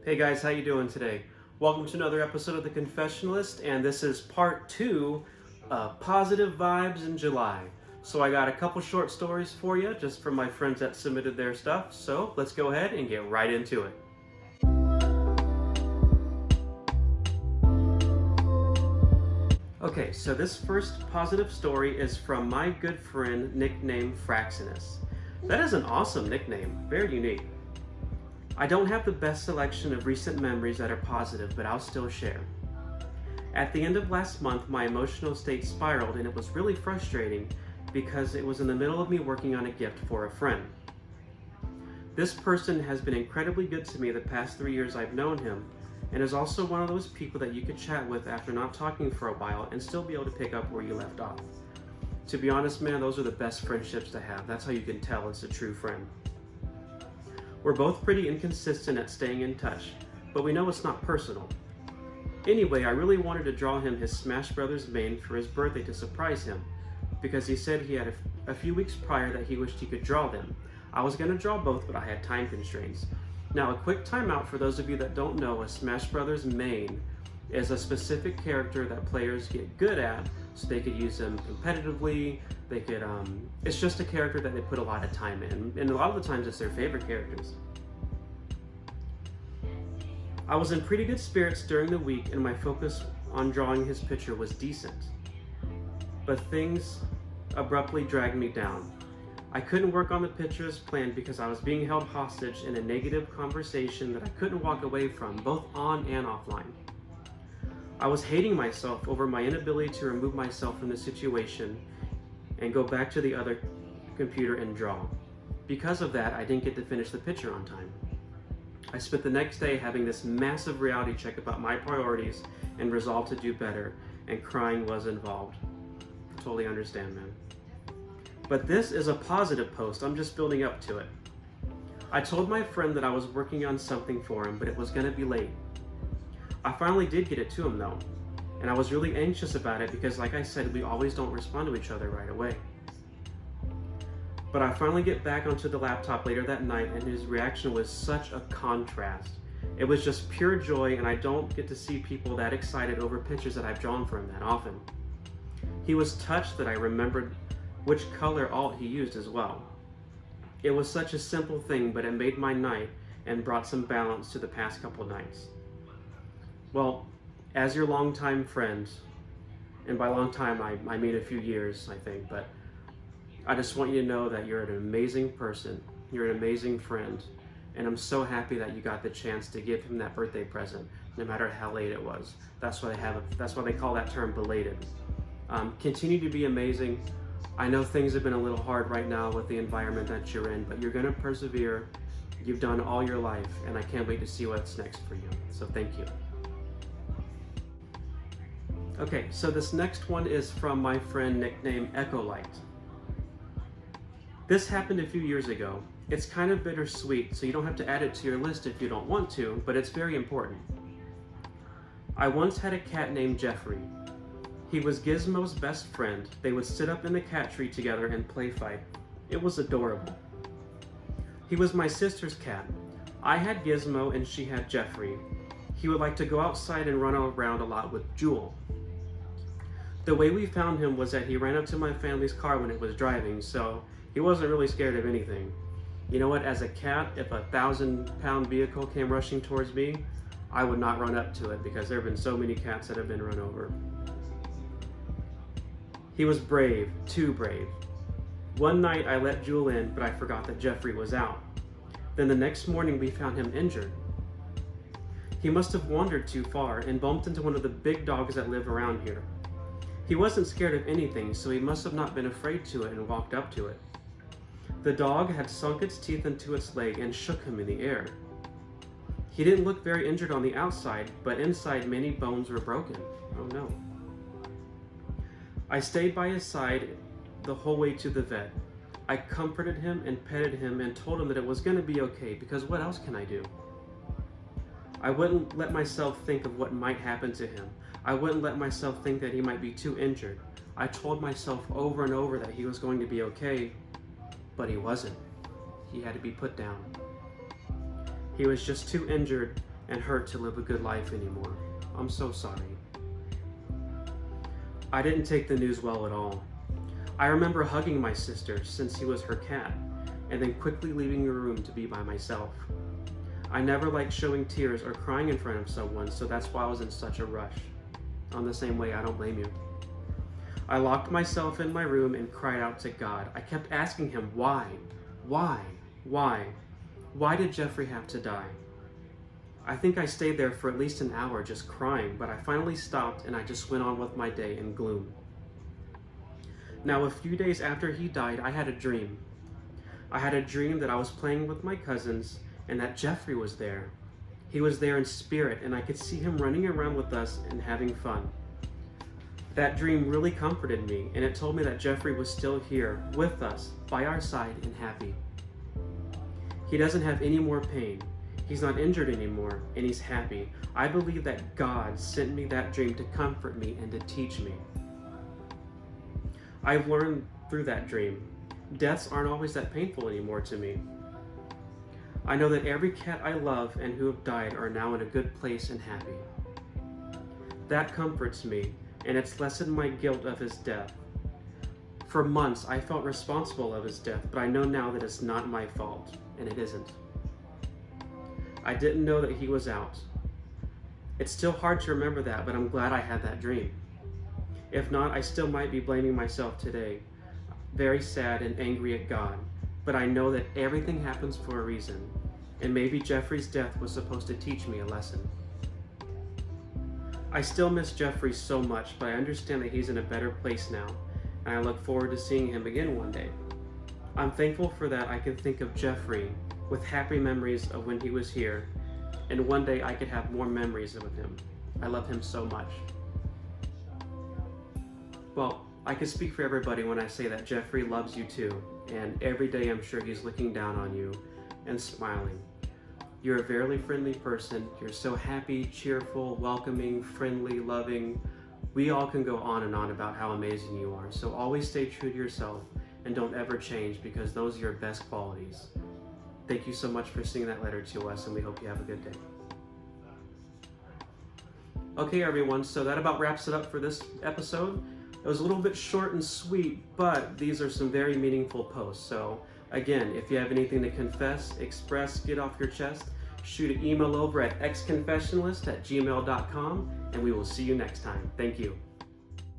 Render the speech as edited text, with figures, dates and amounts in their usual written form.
Hey guys, how you doing today? Welcome to another episode of The Confessionalist, and this is part 2 of Positive Vibes in July. So I got a couple short stories for you, just from my friends that submitted their stuff, so let's go ahead and get right into it. Okay, so this first positive story is from my good friend nicknamed Fraxinus. That is an awesome nickname, very unique. I don't have the best selection of recent memories that are positive, but I'll still share. At the end of last month, my emotional state spiraled, and it was really frustrating because it was in the middle of me working on a gift for a friend. This person has been incredibly good to me the past 3 years I've known him, and is also one of those people that you could chat with after not talking for a while and still be able to pick up where you left off. To be honest, man, those are the best friendships to have. That's how you can tell it's a true friend. We're both pretty inconsistent at staying in touch, but we know it's not personal. Anyway, I really wanted to draw him his Smash Brothers main for his birthday to surprise him, because he said he had a few weeks prior that he wished he could draw them. I was going to draw both, but I had time constraints. Now, a quick timeout for those of you that don't know, a Smash Brothers main is a specific character that players get good at, so they could use them competitively. They could, it's just a character that they put a lot of time in, and a lot of the times it's their favorite characters. I was in pretty good spirits during the week, and my focus on drawing his picture was decent. But things abruptly dragged me down. I couldn't work on the picture as planned because I was being held hostage in a negative conversation that I couldn't walk away from, both on and offline. I was hating myself over my inability to remove myself from the situation and go back to the other computer and draw. Because of that, I didn't get to finish the picture on time. I spent the next day having this massive reality check about my priorities and resolve to do better, and crying was involved. Totally understand, man. But this is a positive post. I'm just building up to it. I told my friend that I was working on something for him, but it was going to be late. I finally did get it to him though, and I was really anxious about it because, like I said, we always don't respond to each other right away. But I finally get back onto the laptop later that night, and his reaction was such a contrast. It was just pure joy, and I don't get to see people that excited over pictures that I've drawn for him that often. He was touched that I remembered which color alt he used as well. It was such a simple thing, but it made my night and brought some balance to the past couple nights. Well, as your longtime friend, and by long time I mean a few years, I think, but I just want you to know that you're an amazing person, you're an amazing friend, and I'm so happy that you got the chance to give him that birthday present, no matter how late it was. That's why they call that term belated. Continue to be amazing. I know things have been a little hard right now with the environment that you're in, but you're gonna persevere. You've done all your life, and I can't wait to see what's next for you. So thank you. Okay, so this next one is from my friend nicknamed Echolite. This happened a few years ago. It's kind of bittersweet, so you don't have to add it to your list if you don't want to, but it's very important. I once had a cat named Jeffrey. He was Gizmo's best friend. They would sit up in the cat tree together and play fight. It was adorable. He was my sister's cat. I had Gizmo and she had Jeffrey. He would like to go outside and run around a lot with Jewel. The way we found him was that he ran up to my family's car when it was driving, so he wasn't really scared of anything. You know what, as a cat, if a 1,000-pound vehicle came rushing towards me, I would not run up to it because there have been so many cats that have been run over. He was brave, too brave. One night I let Jewel in, but I forgot that Jeffrey was out. Then the next morning we found him injured. He must have wandered too far and bumped into one of the big dogs that live around here. He wasn't scared of anything, so he must have not been afraid to it and walked up to it. The dog had sunk its teeth into its leg and shook him in the air. He didn't look very injured on the outside, but inside many bones were broken. Oh no. I stayed by his side the whole way to the vet. I comforted him and petted him and told him that it was going to be okay, because what else can I do? I wouldn't let myself think of what might happen to him. I wouldn't let myself think that he might be too injured. I told myself over and over that he was going to be okay, but he wasn't. He had to be put down. He was just too injured and hurt to live a good life anymore. I'm so sorry. I didn't take the news well at all. I remember hugging my sister since he was her cat, and then quickly leaving the room to be by myself. I never liked showing tears or crying in front of someone, so that's why I was in such a rush. On the same way, I don't blame you. I locked myself in my room and cried out to God. I kept asking him, why? Why? Why? Why did Jeffrey have to die? I think I stayed there for at least an hour just crying, but I finally stopped and I just went on with my day in gloom. Now, a few days after he died, I had a dream. I had a dream that I was playing with my cousins and that Jeffrey was there. He was there in spirit, and I could see him running around with us and having fun. That dream really comforted me, and it told me that Jeffrey was still here with us, by our side, and happy. He doesn't have any more pain. He's not injured anymore, and he's happy. I believe that God sent me that dream to comfort me and to teach me. I've learned through that dream, deaths aren't always that painful anymore to me. I know that every cat I love and who have died are now in a good place and happy. That comforts me, and it's lessened my guilt of his death. For months, I felt responsible of his death, but I know now that it's not my fault, and it isn't. I didn't know that he was out. It's still hard to remember that, but I'm glad I had that dream. If not, I still might be blaming myself today, very sad and angry at God, but I know that everything happens for a reason, and maybe Jeffrey's death was supposed to teach me a lesson. I still miss Jeffrey so much, but I understand that he's in a better place now, and I look forward to seeing him again one day. I'm thankful for that I can think of Jeffrey with happy memories of when he was here, and one day I could have more memories of him. I love him so much. Well, I can speak for everybody when I say that Jeffrey loves you too, and every day I'm sure he's looking down on you and smiling. You're a very friendly person. You're so happy, cheerful, welcoming, friendly, loving. We all can go on and on about how amazing you are, so always stay true to yourself and don't ever change, because those are your best qualities. Thank you so much for sending that letter to us, and we hope you have a good day. Okay, everyone, so that about wraps it up for this episode. It was a little bit short and sweet, but these are some very meaningful posts. So again, if you have anything to confess, express, get off your chest, shoot an email over at xconfessionalist@gmail.com, and we will see you next time. Thank you.